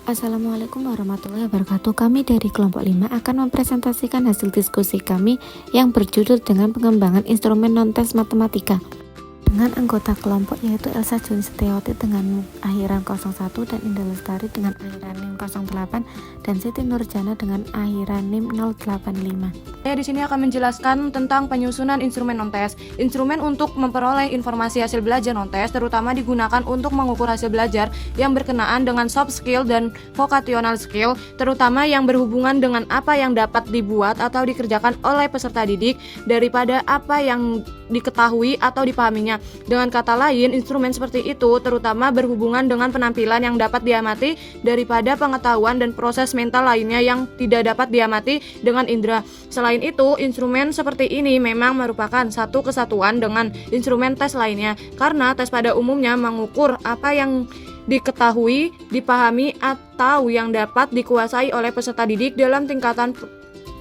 Assalamualaikum warahmatullahi wabarakatuh. Kami dari kelompok 5 akan mempresentasikan hasil diskusi kami yang berjudul dengan pengembangan instrumen non-tes matematika dengan anggota kelompok yaitu Elsa Juni Setiawati dengan akhiran 01 dan Indah Lestari dengan akhiran NIM 08 dan Siti Nurjana dengan akhiran NIM 085. Saya di sini akan menjelaskan tentang penyusunan instrumen non-tes. Instrumen untuk memperoleh informasi hasil belajar non-tes terutama digunakan untuk mengukur hasil belajar yang berkenaan dengan soft skill dan vocational skill, terutama yang berhubungan dengan apa yang dapat dibuat atau dikerjakan oleh peserta didik daripada apa yang diketahui atau dipahaminya. Dengan kata lain, instrumen seperti itu terutama berhubungan dengan penampilan yang dapat diamati daripada pengetahuan dan proses mental lainnya yang tidak dapat diamati dengan indera. Selain itu, instrumen seperti ini memang merupakan satu kesatuan dengan instrumen tes lainnya, karena tes pada umumnya mengukur apa yang diketahui, dipahami, atau yang dapat dikuasai oleh peserta didik dalam tingkatan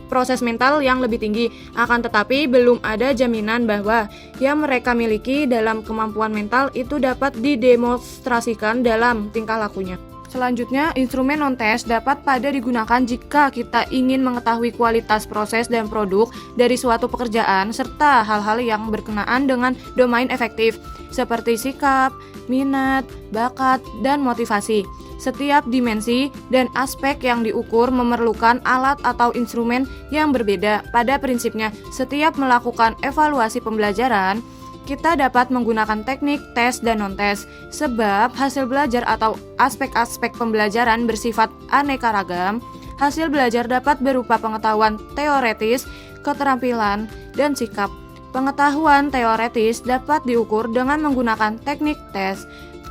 proses mental yang lebih tinggi. Akan tetapi belum ada jaminan bahwa yang mereka miliki dalam kemampuan mental itu dapat didemonstrasikan dalam tingkah lakunya. Selanjutnya, instrumen non-tes dapat pada digunakan jika kita ingin mengetahui kualitas proses dan produk dari suatu pekerjaan serta hal-hal yang berkenaan dengan domain efektif seperti sikap, minat, bakat, dan motivasi. Setiap dimensi dan aspek yang diukur memerlukan alat atau instrumen yang berbeda. Pada prinsipnya, setiap melakukan evaluasi pembelajaran, kita dapat menggunakan teknik tes dan non-tes, sebab hasil belajar atau aspek-aspek pembelajaran bersifat aneka ragam. Hasil belajar dapat berupa pengetahuan teoretis, keterampilan, dan sikap. Pengetahuan teoretis dapat diukur dengan menggunakan teknik tes.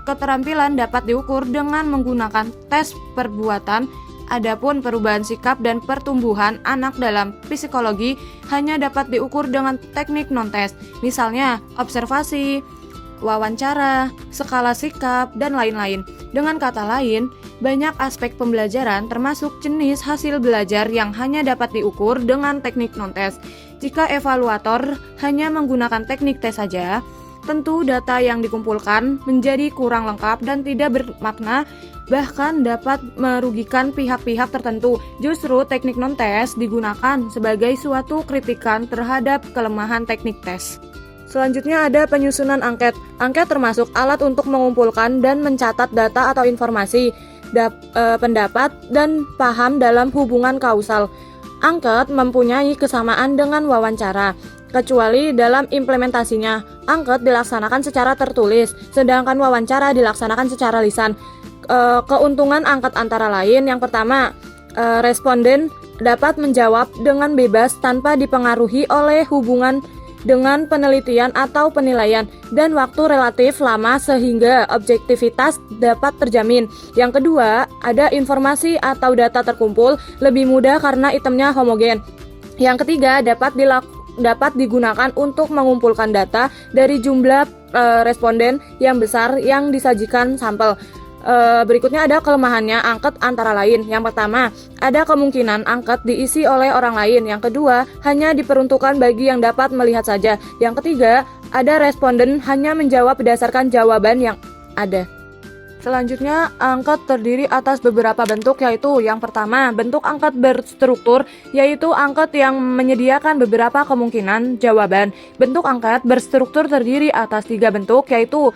Keterampilan dapat diukur dengan menggunakan tes perbuatan. Adapun perubahan sikap dan pertumbuhan anak dalam psikologi hanya dapat diukur dengan teknik non-tes, misalnya observasi, wawancara, skala sikap, dan lain-lain. Dengan kata lain, banyak aspek pembelajaran termasuk jenis hasil belajar yang hanya dapat diukur dengan teknik non-tes. Jika evaluator hanya menggunakan teknik tes saja, tentu data yang dikumpulkan menjadi kurang lengkap dan tidak bermakna, bahkan dapat merugikan pihak-pihak tertentu. Justru teknik non-tes digunakan sebagai suatu kritikan terhadap kelemahan teknik tes. Selanjutnya ada penyusunan angket. Angket termasuk alat untuk mengumpulkan dan mencatat data atau informasi, pendapat, dan paham dalam hubungan kausal. Angket mempunyai kesamaan dengan wawancara, kecuali dalam implementasinya. Angket dilaksanakan secara tertulis, sedangkan wawancara dilaksanakan secara lisan. Keuntungan angket antara lain, yang pertama, responden dapat menjawab dengan bebas tanpa dipengaruhi oleh hubungan dengan penelitian atau penilaian, dan waktu relatif lama sehingga objektivitas dapat terjamin. Yang kedua, ada informasi atau data terkumpul lebih mudah karena itemnya homogen. Yang ketiga, dapat digunakan untuk mengumpulkan data dari jumlah responden yang besar yang disajikan sampel. Berikutnya ada kelemahannya angket antara lain. Yang pertama, ada kemungkinan angket diisi oleh orang lain. Yang kedua, hanya diperuntukkan bagi yang dapat melihat saja. Yang ketiga, ada responden hanya menjawab berdasarkan jawaban yang ada. Selanjutnya, angket terdiri atas beberapa bentuk, yaitu yang pertama, bentuk angket berstruktur, yaitu angket yang menyediakan beberapa kemungkinan jawaban. Bentuk angket berstruktur terdiri atas 3 bentuk, yaitu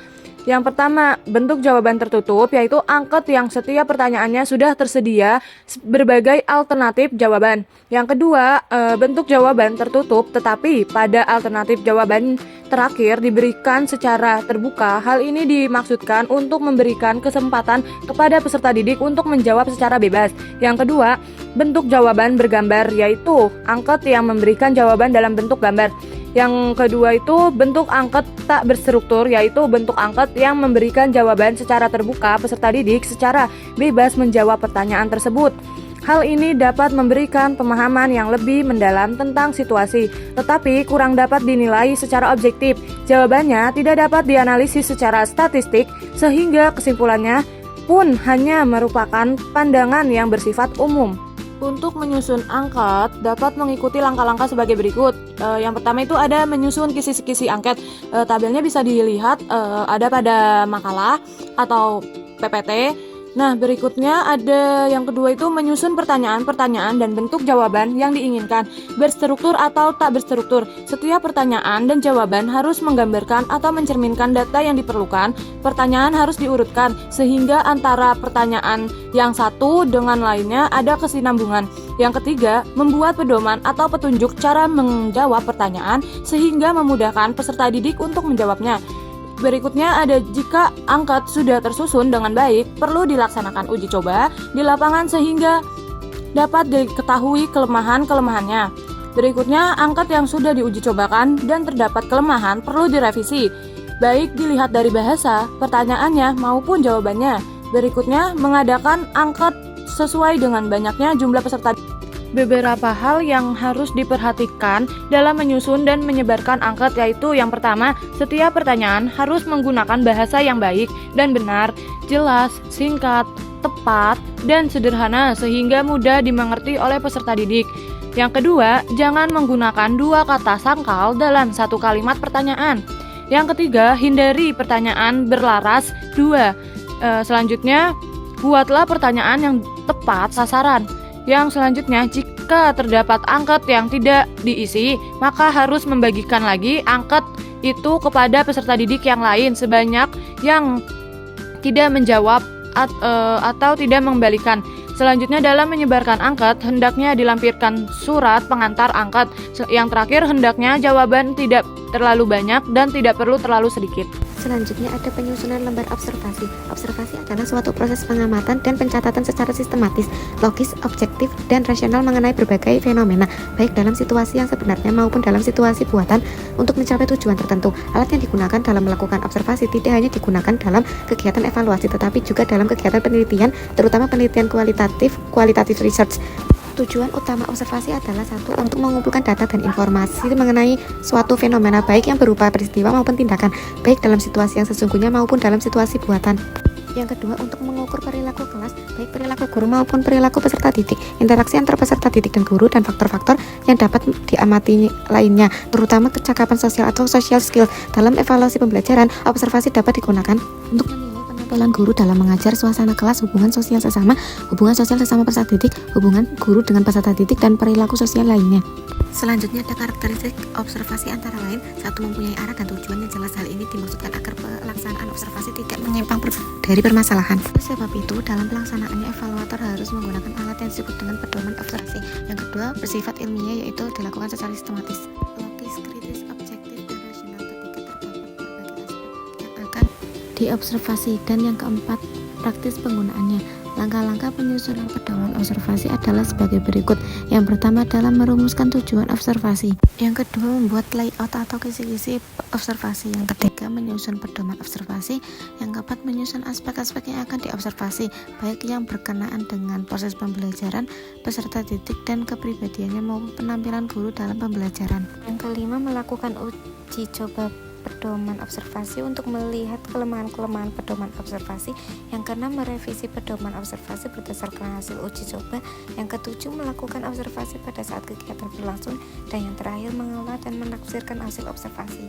yang pertama, bentuk jawaban tertutup, yaitu angket yang setiap pertanyaannya sudah tersedia berbagai alternatif jawaban. Yang kedua, bentuk jawaban tertutup, tetapi pada alternatif jawaban terakhir diberikan secara terbuka. Hal ini dimaksudkan untuk memberikan kesempatan kepada peserta didik untuk menjawab secara bebas. Yang kedua, bentuk jawaban bergambar, yaitu angket yang memberikan jawaban dalam bentuk gambar. Yang kedua itu bentuk angket tak berstruktur, yaitu bentuk angket yang memberikan jawaban secara terbuka, peserta didik secara bebas menjawab pertanyaan tersebut. Hal ini dapat memberikan pemahaman yang lebih mendalam tentang situasi, tetapi kurang dapat dinilai secara objektif. Jawabannya tidak dapat dianalisis secara statistik, sehingga kesimpulannya pun hanya merupakan pandangan yang bersifat umum. Untuk menyusun angket dapat mengikuti langkah-langkah sebagai berikut. Yang pertama itu ada menyusun kisi-kisi angket. Tabelnya bisa dilihat ada pada makalah atau PPT. Nah, berikutnya ada yang kedua itu menyusun pertanyaan-pertanyaan dan bentuk jawaban yang diinginkan, berstruktur atau tak berstruktur. Setiap pertanyaan dan jawaban harus menggambarkan atau mencerminkan data yang diperlukan. Pertanyaan harus diurutkan sehingga antara pertanyaan yang satu dengan lainnya ada kesinambungan. Yang ketiga, membuat pedoman atau petunjuk cara menjawab pertanyaan sehingga memudahkan peserta didik untuk menjawabnya. Berikutnya ada jika angket sudah tersusun dengan baik, perlu dilaksanakan uji coba di lapangan sehingga dapat diketahui kelemahan-kelemahannya. Berikutnya, angket yang sudah diuji cobakan dan terdapat kelemahan perlu direvisi, baik dilihat dari bahasa, pertanyaannya maupun jawabannya. Berikutnya, mengadakan angket sesuai dengan banyaknya jumlah peserta. Beberapa hal yang harus diperhatikan dalam menyusun dan menyebarkan angket yaitu yang pertama, setiap pertanyaan harus menggunakan bahasa yang baik dan benar, jelas, singkat, tepat, dan sederhana sehingga mudah dimengerti oleh peserta didik. Yang kedua, jangan menggunakan dua kata sangkal dalam satu kalimat pertanyaan. Yang ketiga, hindari pertanyaan berlaras dua. Selanjutnya, buatlah pertanyaan yang tepat sasaran. Yang selanjutnya, jika terdapat angket yang tidak diisi, maka harus membagikan lagi angket itu kepada peserta didik yang lain sebanyak yang tidak menjawab atau tidak mengembalikan. Selanjutnya, dalam menyebarkan angket, hendaknya dilampirkan surat pengantar angket. Yang terakhir, hendaknya jawaban tidak terlalu banyak dan tidak perlu terlalu sedikit. Selanjutnya ada penyusunan lembar observasi. Observasi adalah suatu proses pengamatan dan pencatatan secara sistematis, logis, objektif, dan rasional mengenai berbagai fenomena, baik dalam situasi yang sebenarnya maupun dalam situasi buatan untuk mencapai tujuan tertentu. Alat yang digunakan dalam melakukan observasi tidak hanya digunakan dalam kegiatan evaluasi, tetapi juga dalam kegiatan penelitian, terutama penelitian qualitative research. Tujuan utama observasi adalah satu, untuk mengumpulkan data dan informasi mengenai suatu fenomena baik yang berupa peristiwa maupun tindakan, baik dalam situasi yang sesungguhnya maupun dalam situasi buatan. Yang kedua, untuk mengukur perilaku kelas, baik perilaku guru maupun perilaku peserta didik, interaksi antar peserta didik dan guru, dan faktor-faktor yang dapat diamati lainnya, terutama kecakapan sosial atau social skill. Dalam evaluasi pembelajaran, observasi dapat digunakan untuk penampilan guru dalam mengajar, suasana kelas, hubungan sosial sesama peserta didik, hubungan guru dengan peserta didik, dan perilaku sosial lainnya. Selanjutnya ada karakteristik observasi antara lain, satu, mempunyai arah dan tujuan yang jelas. Hal ini dimaksudkan agar pelaksanaan observasi tidak menyimpang dari permasalahan. Sebab itu, dalam pelaksanaannya evaluator harus menggunakan alat yang disebut dengan pedoman observasi. Yang kedua, bersifat ilmiah, yaitu dilakukan secara sistematis, logis, kritis, objektif, dan rasional ketika terdapat berbagai aspek yang akan diobservasi. Dan yang keempat, praktis penggunaannya. Langkah-langkah penyusunan pedoman observasi adalah sebagai berikut. Yang pertama adalah merumuskan tujuan observasi. Yang kedua, membuat layout atau kisi-kisi observasi. Yang ketiga, menyusun pedoman observasi. Yang keempat, menyusun aspek-aspek yang akan diobservasi, baik yang berkenaan dengan proses pembelajaran, peserta didik, dan kepribadiannya maupun penampilan guru dalam pembelajaran. Yang kelima, melakukan uji coba pedoman observasi untuk melihat kelemahan-kelemahan pedoman observasi. Yang keenam, merevisi pedoman observasi berdasarkan hasil uji coba. Yang ketujuh, melakukan observasi pada saat kegiatan berlangsung. Dan yang terakhir, mengelola dan menafsirkan hasil observasi.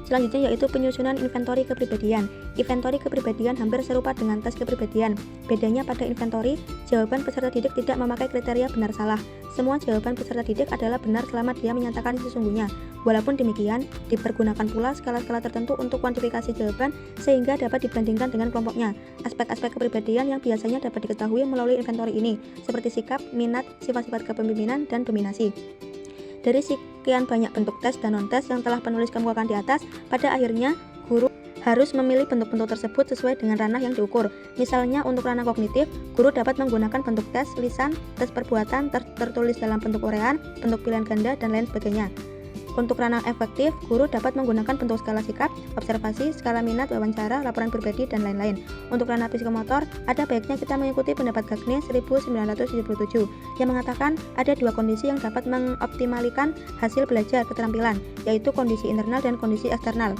Selanjutnya yaitu penyusunan inventori kepribadian. Inventori kepribadian hampir serupa dengan tes kepribadian. Bedanya pada inventori, jawaban peserta didik tidak memakai kriteria benar salah. Semua jawaban peserta didik adalah benar selama dia menyatakan sesungguhnya. Walaupun demikian, dipergunakan pula skala-skala tertentu untuk kuantifikasi jawaban sehingga dapat dibandingkan dengan kelompoknya. Aspek-aspek kepribadian yang biasanya dapat diketahui melalui inventori ini, seperti sikap, minat, sifat-sifat kepemimpinan, dan dominasi. Dari sekian banyak bentuk tes dan non-tes yang telah penulis kemukakan di atas, pada akhirnya guru harus memilih bentuk-bentuk tersebut sesuai dengan ranah yang diukur. Misalnya untuk ranah kognitif, guru dapat menggunakan bentuk tes lisan, tes perbuatan, tertulis dalam bentuk uraian, bentuk pilihan ganda, dan lain sebagainya. Untuk ranah efektif, guru dapat menggunakan bentuk skala sikap, observasi, skala minat, wawancara, laporan pribadi, dan lain-lain. Untuk ranah psikomotor, ada baiknya kita mengikuti pendapat Gagne 1977 yang mengatakan ada dua kondisi yang dapat mengoptimalikan hasil belajar keterampilan, yaitu kondisi internal dan kondisi eksternal.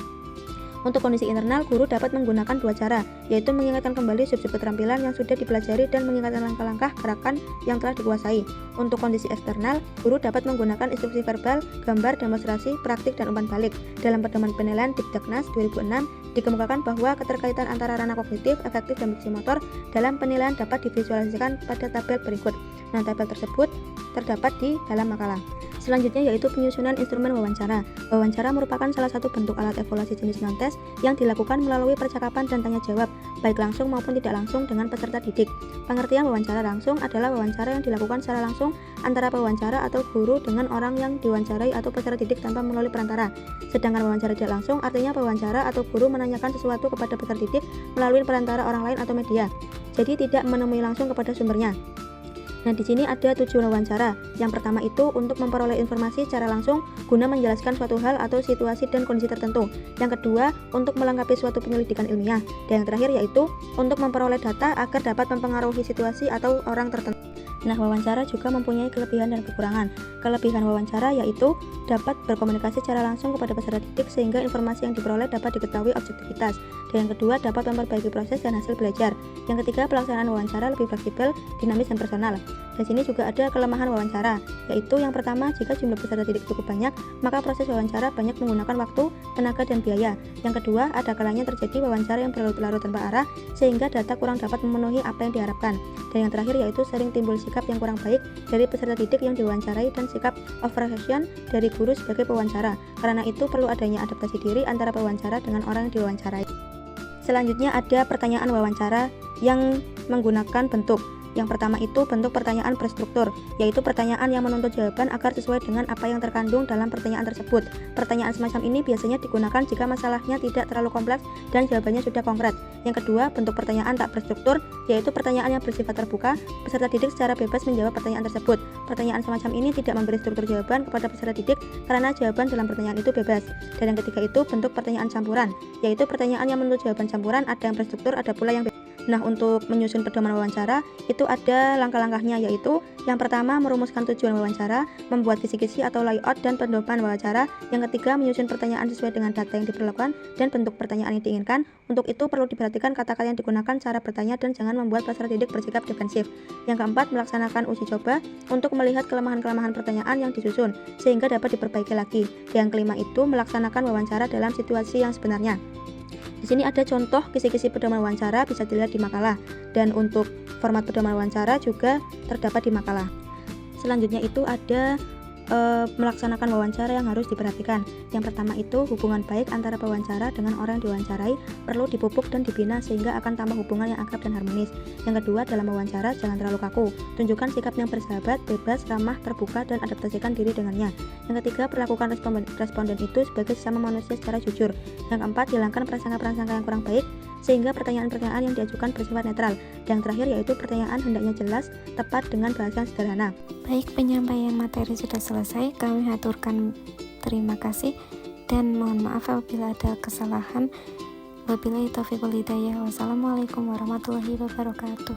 Untuk kondisi internal, guru dapat menggunakan dua cara, yaitu mengingatkan kembali sub-sub keterampilan yang sudah dipelajari dan mengingatkan langkah-langkah gerakan yang telah dikuasai. Untuk kondisi eksternal, guru dapat menggunakan instruksi verbal, gambar, demonstrasi, praktik, dan umpan balik. Dalam pedoman penilaian Dikdaknas 2006, dikemukakan bahwa keterkaitan antara ranah kognitif, afektif, dan fungsi motor dalam penilaian dapat divisualisasikan pada tabel berikut. Nah, tabel tersebut terdapat di dalam makalah. Selanjutnya yaitu penyusunan instrumen wawancara. Wawancara merupakan salah satu bentuk alat evaluasi jenis non-tes yang dilakukan melalui percakapan dan tanya jawab, baik langsung maupun tidak langsung dengan peserta didik. Pengertian wawancara langsung adalah wawancara yang dilakukan secara langsung antara pewawancara atau guru dengan orang yang diwawancarai atau peserta didik tanpa melalui perantara. Sedangkan wawancara tidak langsung artinya pewawancara atau guru menanyakan sesuatu kepada peserta didik melalui perantara orang lain atau media. Jadi tidak menemui langsung kepada sumbernya. Nah, di sini ada tujuan wawancara. Yang pertama itu untuk memperoleh informasi secara langsung guna menjelaskan suatu hal atau situasi dan kondisi tertentu. Yang kedua, untuk melengkapi suatu penyelidikan ilmiah. Dan yang terakhir yaitu untuk memperoleh data agar dapat mempengaruhi situasi atau orang tertentu. Nah, wawancara juga mempunyai kelebihan dan kekurangan. Kelebihan wawancara yaitu dapat berkomunikasi secara langsung kepada peserta didik sehingga informasi yang diperoleh dapat diketahui objektivitas. Dan yang kedua, dapat memperbaiki proses dan hasil belajar. Yang ketiga, pelaksanaan wawancara lebih fleksibel, dinamis, dan personal. Di sini juga ada kelemahan wawancara, yaitu yang pertama, jika jumlah peserta didik cukup banyak, maka proses wawancara banyak menggunakan waktu, tenaga, dan biaya. Yang kedua, ada kalanya terjadi wawancara yang berlarut-larut tanpa arah, sehingga data kurang dapat memenuhi apa yang diharapkan. Dan yang terakhir yaitu sering timbul sikap yang kurang baik dari peserta didik yang diwawancarai dan sikap overreaction dari guru sebagai pewawancara. Karena itu perlu adanya adaptasi diri antara pewawancara dengan orang yang diwawancarai. Selanjutnya ada pertanyaan wawancara yang menggunakan bentuk. Yang pertama itu bentuk pertanyaan berstruktur, yaitu pertanyaan yang menuntut jawaban agar sesuai dengan apa yang terkandung dalam pertanyaan tersebut. Pertanyaan semacam ini biasanya digunakan jika masalahnya tidak terlalu kompleks dan jawabannya sudah konkret. Yang kedua, bentuk pertanyaan tak berstruktur, yaitu pertanyaan yang bersifat terbuka, peserta didik secara bebas menjawab pertanyaan tersebut. Pertanyaan semacam ini tidak memberi struktur jawaban kepada peserta didik karena jawaban dalam pertanyaan itu bebas. Dan yang ketiga itu bentuk pertanyaan campuran, yaitu pertanyaan yang menuntut jawaban campuran, ada yang berstruktur, ada pula yang bebas. Nah, untuk menyusun pedoman wawancara itu ada langkah-langkahnya, yaitu yang pertama merumuskan tujuan wawancara, membuat kisi-kisi atau layout dan pedoman wawancara. Yang ketiga menyusun pertanyaan sesuai dengan data yang diperlukan dan bentuk pertanyaan yang diinginkan. Untuk itu perlu diperhatikan kata-kata yang digunakan, cara bertanya, dan jangan membuat peserta didik bersikap defensif. Yang keempat, melaksanakan uji coba untuk melihat kelemahan-kelemahan pertanyaan yang disusun sehingga dapat diperbaiki lagi. Yang kelima itu melaksanakan wawancara dalam situasi yang sebenarnya. Di sini ada contoh kisi-kisi pedoman wawancara, bisa dilihat di makalah, dan untuk format pedoman wawancara juga terdapat di makalah. Selanjutnya itu ada melaksanakan wawancara yang harus diperhatikan. Yang pertama itu hubungan baik antara pewawancara dengan orang yang diwawancarai perlu dipupuk dan dibina sehingga akan tambah hubungan yang akrab dan harmonis. Yang kedua, dalam wawancara jangan terlalu kaku. Tunjukkan sikap yang bersahabat, bebas, ramah, terbuka, dan adaptasikan diri dengannya. Yang ketiga, perlakukan responden itu sebagai sesama manusia secara jujur. Yang keempat, hilangkan prasangka-prasangka yang kurang baik sehingga pertanyaan-pertanyaan yang diajukan bersifat netral. Dan yang terakhir yaitu pertanyaan hendaknya jelas, tepat, dengan bahasa yang sederhana. Baik, penyampaian materi sudah selesai. Kami haturkan terima kasih dan mohon maaf apabila ada kesalahan. Wabillahi taufiq wal hidayah. Wassalamualaikum warahmatullahi wabarakatuh.